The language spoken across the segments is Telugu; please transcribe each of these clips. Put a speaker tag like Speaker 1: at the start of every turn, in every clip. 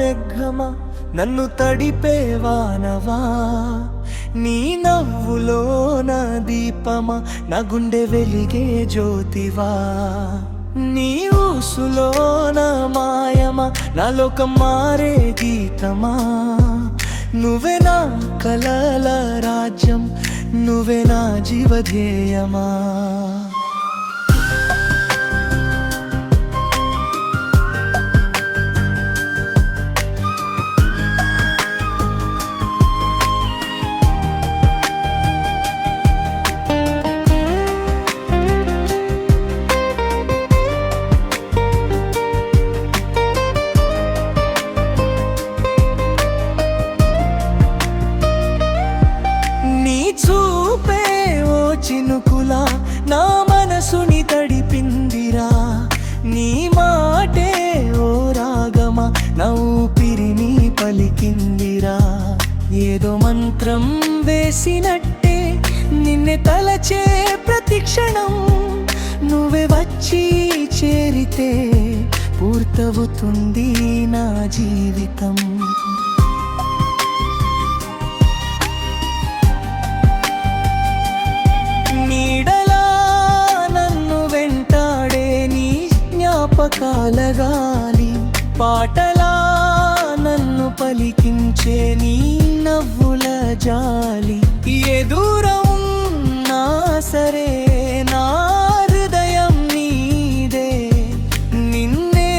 Speaker 1: మెఘమా నన్ను తడిపేవానవా, నీ నవ్వులో నా దీపమా నా గుండె వెలిగే జ్యోతివా, నీ ఊసులో నా మాయమా నా లోకం మారే గీతమా, నువ్వే నా కలల రాజ్యం, నువ్వే నా జీవధ్యేయమా. చూపే ఓ చినుకులా నా మనసుని తడిపిందిరా, నీ మాటే ఓ రాగమా నా ఊపిరిని పలికిందిరా, ఏదో మంత్రం వేసినట్టే నిన్నే తలచే ప్రతి క్షణం, నువ్వే వచ్చి చేరితే పూర్తవుతుంది నా జీవితం. జ్ఞాపకాల గాలి పాటలా నన్ను పలికించే నీ నవ్వుల జాలి, ఏ దూరం ఉన్నా సరే నా హృదయం నీదే, నిన్నే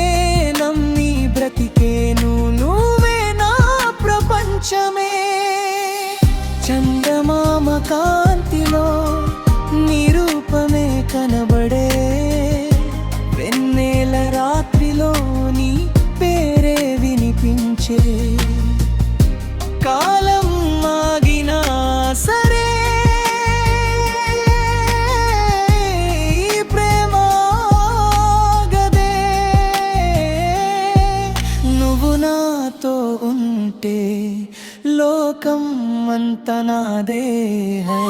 Speaker 1: నమ్మి బ్రతికేను, నువ్వే నా ప్రపంచమే. చందమామ కాంతిలో నీ రూపమే కనబడే, వెన్నెల రాత్రిలో నీ పేరే వినిపించే, కాలం ఆగినా సరే ఈ ప్రేమ ఆగదే, నువ్వు నాతో ఉంటే లోకం అంత నాదే హై.